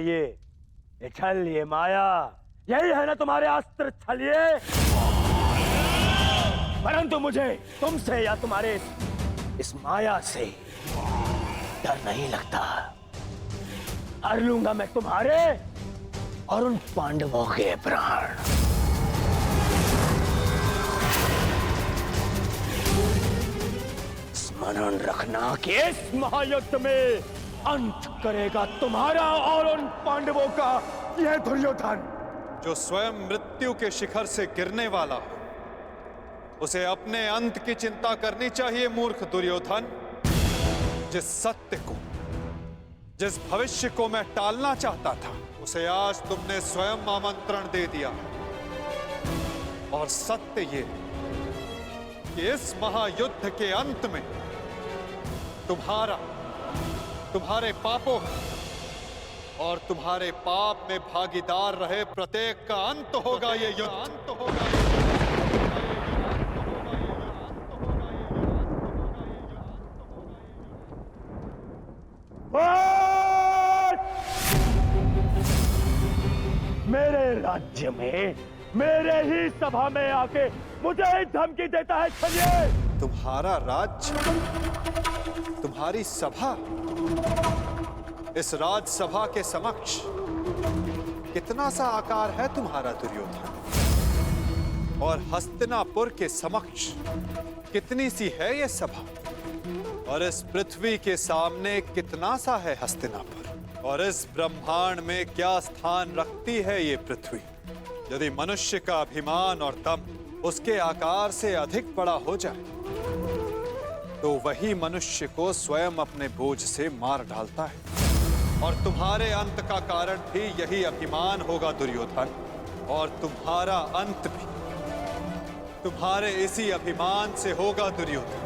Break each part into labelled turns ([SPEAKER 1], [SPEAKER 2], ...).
[SPEAKER 1] ये छल, ये माया, यही है ना तुम्हारे अस्त्र छलिए। परंतु मुझे तुमसे या तुम्हारे इस माया से डर नहीं लगता। हर लूंगा मैं तुम्हारे और उन पांडवों के प्राण। स्मरण रखना कि इस महायुद्ध में अंत करेगा तुम्हारा और उन पांडवों का यह दुर्योधन।
[SPEAKER 2] जो स्वयं मृत्यु के शिखर से गिरने वाला हो, उसे अपने अंत की चिंता करनी चाहिए। मूर्ख दुर्योधन, जिस सत्य को, जिस भविष्य को मैं टालना चाहता था, उसे आज तुमने स्वयं आमंत्रण दे दिया। और सत्य ये कि इस महायुद्ध के अंत में तुम्हारे पापों और तुम्हारे पाप में भागीदार रहे प्रत्येक का अंत होगा। ये युद्ध अंत होगा।
[SPEAKER 1] मेरे राज्य में, मेरे ही सभा में आके मुझे धमकी देता है छलिए।
[SPEAKER 2] तुम्हारा राज्य, तुम्हारी सभा, इस राजसभा के समक्ष कितना सा आकार है तुम्हारा दुर्योधन, और हस्तिनापुर के समक्ष कितनी सी है ये सभा, और इस पृथ्वी के सामने कितना सा है हस्तिनापुर, और इस ब्रह्मांड में क्या स्थान रखती है ये पृथ्वी। यदि मनुष्य का अभिमान और दम उसके आकार से अधिक बड़ा हो जाए, तो वही मनुष्य को स्वयं अपने बोझ से मार डालता है। और तुम्हारे अंत का कारण भी यही अभिमान होगा दुर्योधन, और तुम्हारा अंत भी तुम्हारे इसी अभिमान से होगा दुर्योधन।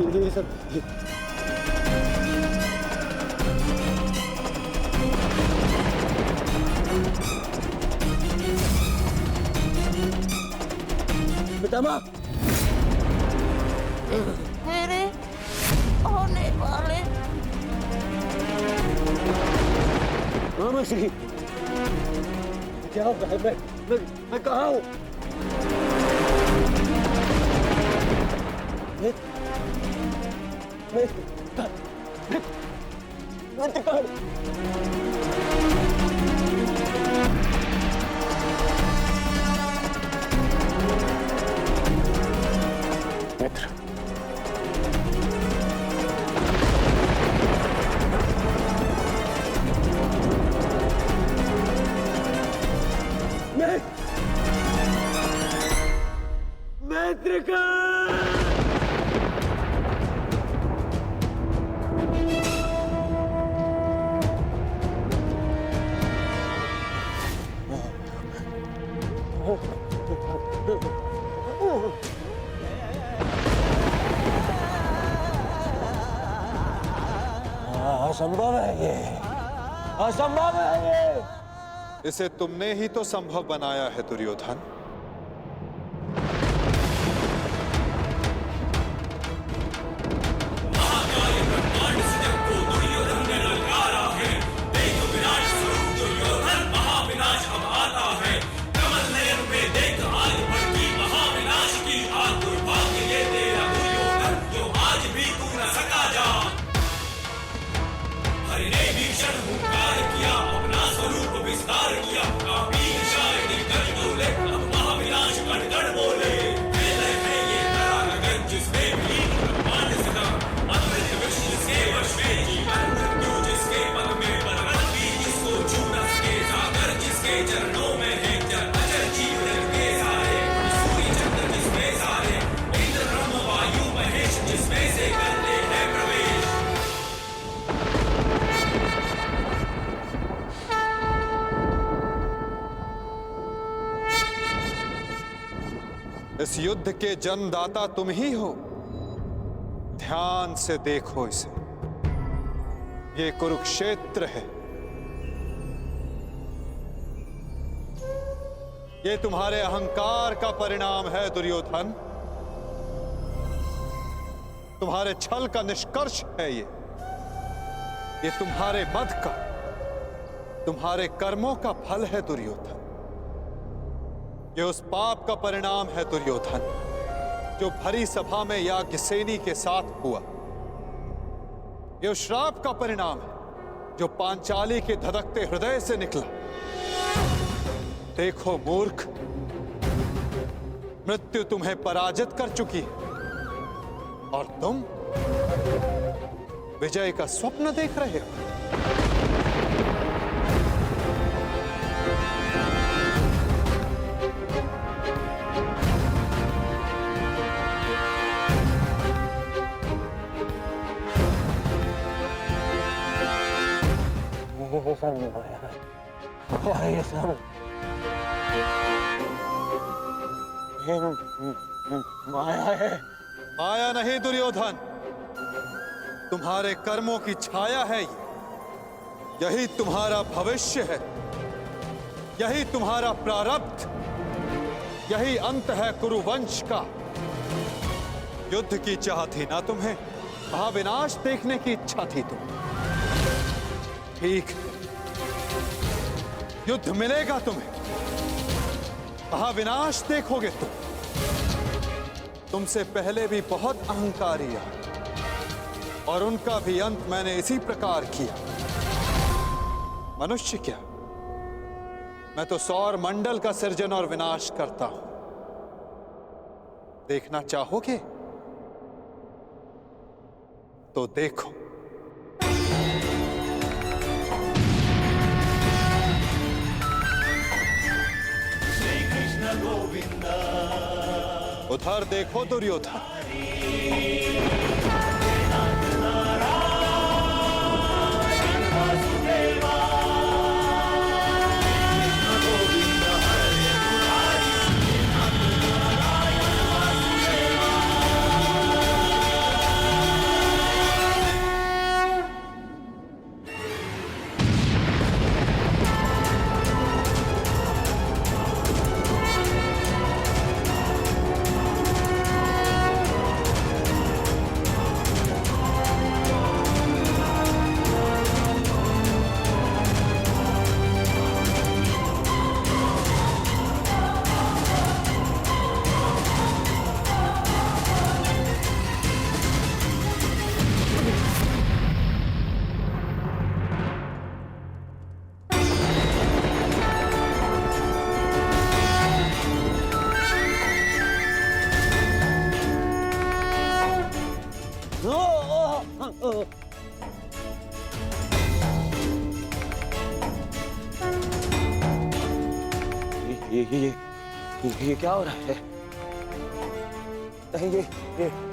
[SPEAKER 1] ये सब पितामह,
[SPEAKER 3] मेरे होने वाले
[SPEAKER 1] रामश्री, क्या हो रहा है? मैं कहाँ हूँ? मित्र, असंभव है ये, असंभव है ये।
[SPEAKER 2] इसे तुमने ही तो संभव बनाया है दुर्योधन। इस युद्ध के जन्मदाता तुम ही हो। ध्यान से देखो इसे, ये कुरुक्षेत्र है। ये तुम्हारे अहंकार का परिणाम है दुर्योधन। तुम्हारे छल का निष्कर्ष है ये तुम्हारे मद का, तुम्हारे कर्मों का फल है दुर्योधन। ये उस पाप का परिणाम है दुर्योधन जो भरी सभा में याज्ञसेनी के साथ हुआ। ये उस श्राप का परिणाम है जो पांचाली के धधकते हृदय से निकला। देखो मूर्ख, मृत्यु तुम्हें पराजित कर चुकी है और तुम विजय का स्वप्न देख रहे हो।
[SPEAKER 1] ये सब माया है।
[SPEAKER 2] माया नहीं दुर्योधन, तुम्हारे कर्मों की छाया है ये। यही तुम्हारा भविष्य है, यही तुम्हारा प्रारब्ध, यही अंत है कुरुवंश का। युद्ध की चाह थी ना तुम्हें, महाविनाश देखने की इच्छा थी तुम्हें। ठीक, युद्ध मिलेगा तुम्हें, महाविनाश देखोगे तुम। तुमसे पहले भी बहुत अहंकारी आए और उनका भी अंत मैंने इसी प्रकार किया। मनुष्य क्या, मैं तो सौर मंडल का सृजन और विनाश करता हूं। देखना चाहोगे तो देखो। उधर देखो दुर्योधन।
[SPEAKER 1] ये क्या हो रहा है?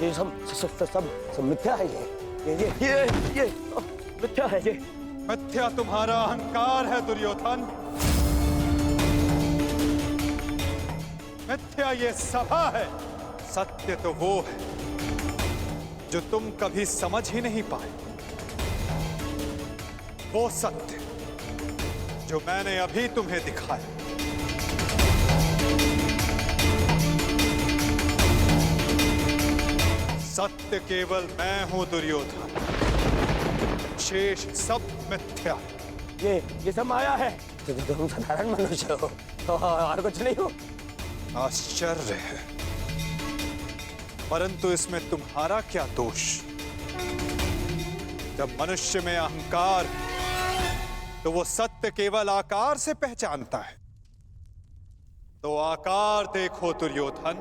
[SPEAKER 1] ये सब मिथ्या है। ये मिथ्या है। ये
[SPEAKER 2] मिथ्या तुम्हारा अहंकार है दुर्योधन। मिथ्या ये सभा है, सत्य तो वो है जो तुम कभी समझ ही नहीं पाए। वो सत्य जो मैंने अभी तुम्हें दिखाया। सत्य केवल मैं हूं दुर्योधन, शेष सब मिथ्या।
[SPEAKER 1] ये सब माया है। तुम साधारण मनुष्य हो और कुछ नहीं हो।
[SPEAKER 2] आश्चर्य है, परंतु इसमें तुम्हारा क्या दोष? जब मनुष्य में अहंकार, तो वो सत्य केवल आकार से पहचानता है। तो आकार देखो दुर्योधन।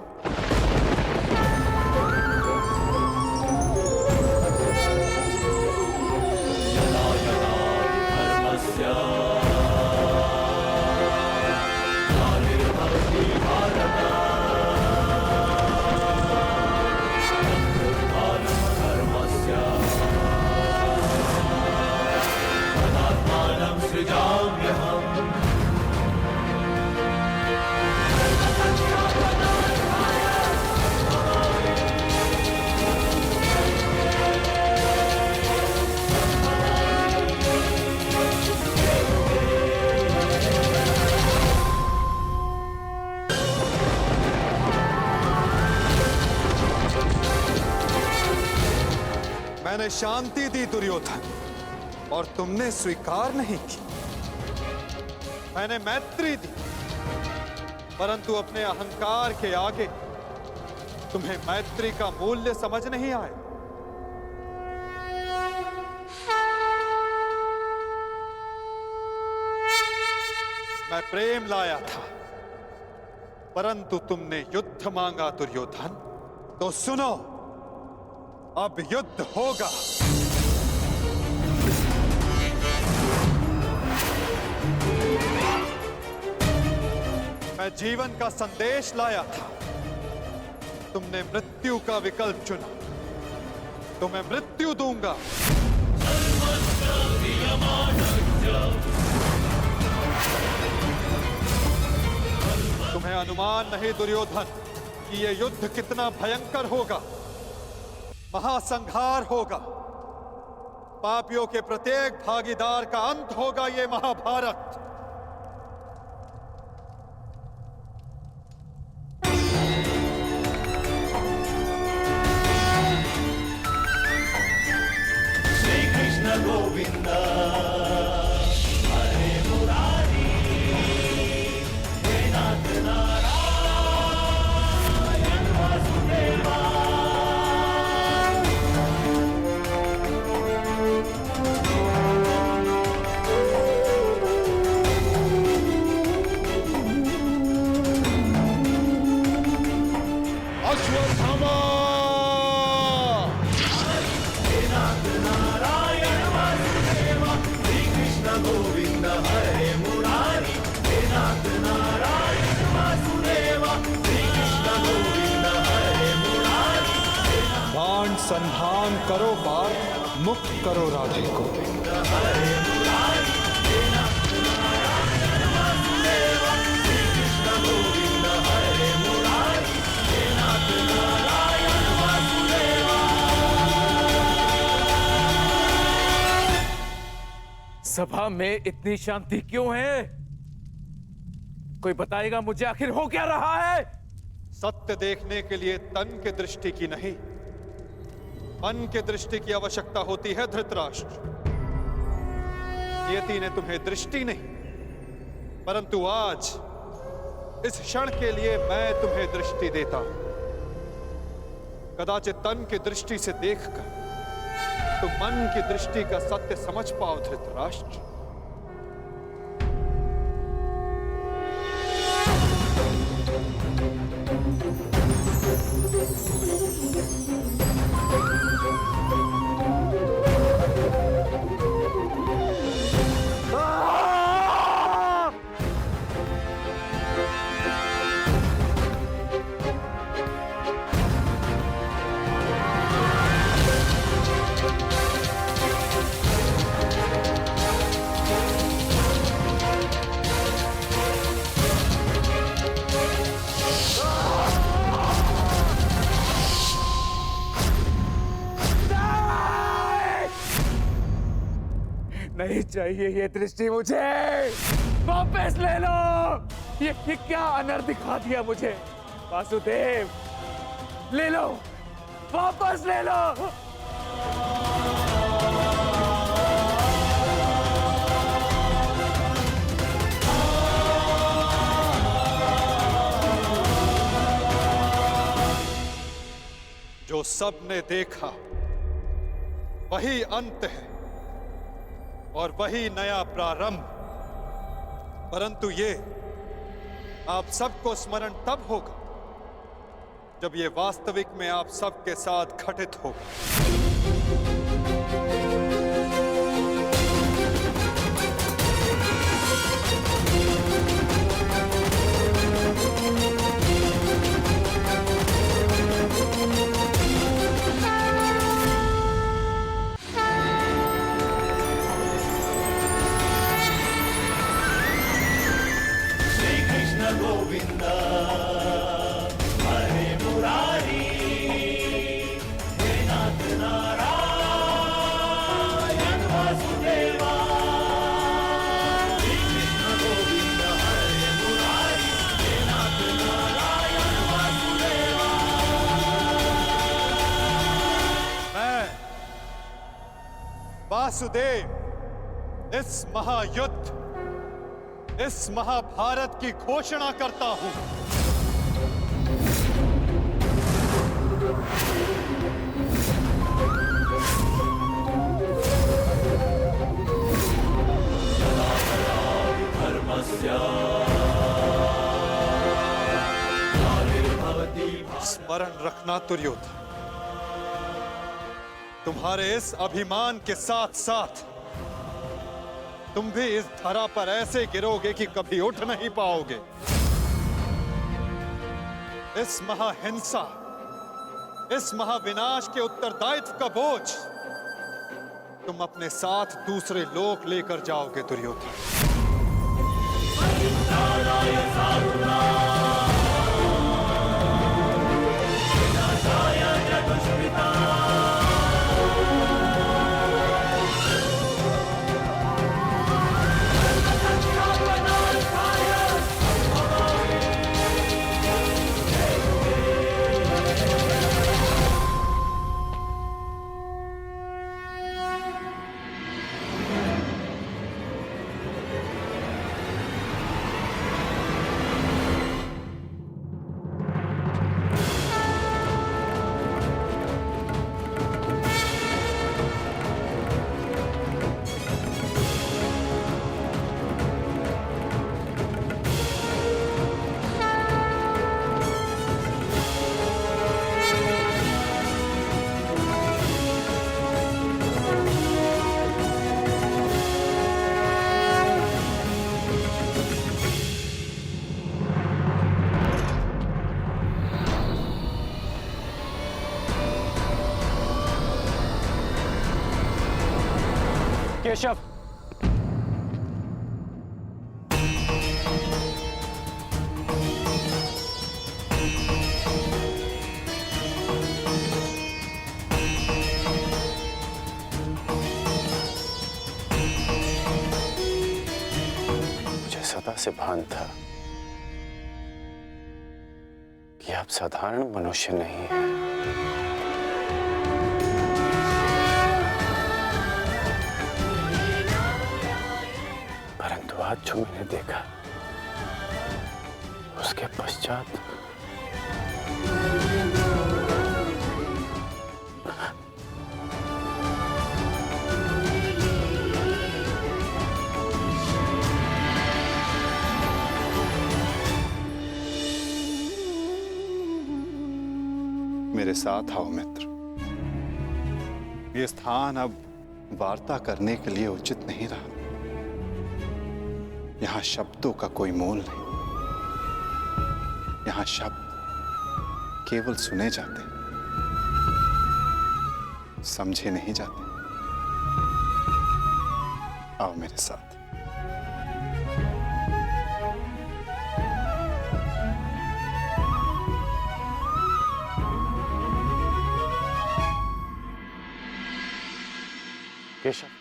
[SPEAKER 2] मैंने शांति दी दुर्योधन, और तुमने स्वीकार नहीं की। मैंने मैत्री दी, परंतु अपने अहंकार के आगे तुम्हें मैत्री का मूल्य समझ नहीं आया। मैं प्रेम लाया था, परंतु तुमने युद्ध मांगा दुर्योधन। तो सुनो, अब युद्ध होगा। मैं जीवन का संदेश लाया था, तुमने मृत्यु का विकल्प चुना, तो मैं मृत्यु दूंगा। तुम्हें अनुमान नहीं दुर्योधन कि यह युद्ध कितना भयंकर होगा। महासंहार होगा, पापियों के प्रत्येक भागीदार का अंत होगा ये महाभारत।
[SPEAKER 4] श्री कृष्ण गोविंद हरे मुरारी, हे नाथ नारायण वासुदेवा। गोविंद हरे मुरारी, हे नाथ नारायण वासुदेवा। श्री कृष्ण गोविंद हरे मुरारी।
[SPEAKER 2] बाण संधान करो पार्थ, मुक्त करो राधे को।
[SPEAKER 4] हरे मुरारी, हे नाथ नारायण वासुदेवा। श्री कृष्ण गोविंद हरे मुरारी, हे नाथ नारायण वासुदेवा।
[SPEAKER 5] सभा में इतनी शांति क्यों है? कोई बताएगा मुझे, आखिर हो क्या रहा है?
[SPEAKER 2] सत्य देखने के लिए तन के दृष्टि की नहीं, मन के दृष्टि की आवश्यकता होती है धृतराष्ट्र। नियति ने तुम्हें दृष्टि नहीं, परंतु आज इस क्षण के लिए मैं तुम्हें दृष्टि देता हूं। कदाचित तन की दृष्टि से देखकर तो मन की दृष्टि का सत्य समझ पाओ धृतराष्ट्र।
[SPEAKER 5] नहीं चाहिए ये दृष्टि मुझे। वापस ले लो। ये क्या अनर्थ दिखा दिया मुझे। वासुदेव, ले लो, वापस ले लो।
[SPEAKER 2] जो सबने देखा वही अंत है और वही नया प्रारंभ। परंतु ये आप सबको स्मरण तब होगा जब ये वास्तविक में आप सबके साथ घटित होगा। वासुदेव इस महायुद्ध, इस महाभारत की घोषणा करता हूं। स्मरण रखना दुर्योधन, तुम्हारे इस अभिमान के साथ साथ तुम भी इस धरा पर ऐसे गिरोगे कि कभी उठ नहीं पाओगे। इस महाहिंसा, इस महाविनाश के उत्तरदायित्व का बोझ तुम अपने साथ दूसरे लोक लेकर जाओगे दुर्योधन।
[SPEAKER 1] केशव,
[SPEAKER 6] मुझे सदा से भान था कि आप साधारण मनुष्य नहीं हैं। परंतु आज जो मैंने देखा उसके पश्चात
[SPEAKER 2] मेरे साथ आओ मित्र। ये स्थान अब वार्ता करने के लिए उचित नहीं रहा। यहां शब्दों का कोई मोल नहीं। यहां शब्द केवल सुने जाते, समझे नहीं जाते। आओ मेरे साथ।
[SPEAKER 6] केशव,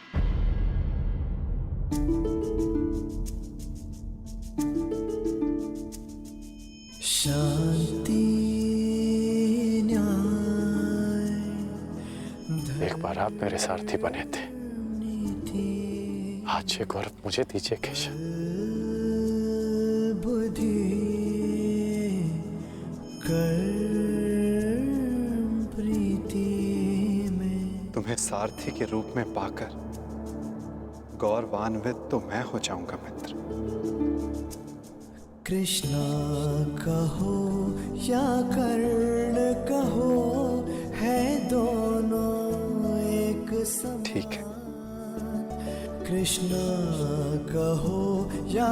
[SPEAKER 6] एक बार आप मेरे सारथी बने थे, आज ये गौरव मुझे दीजिए केशव।
[SPEAKER 2] तुम्हें सारथी के रूप में पाकर गौरवान्वित तो मैं हो जाऊंगा मित्र।
[SPEAKER 7] कृष्णा कहो या कर्ण कहो, है दोनों एक समान।
[SPEAKER 2] ठीक है।
[SPEAKER 7] कृष्णा कहो या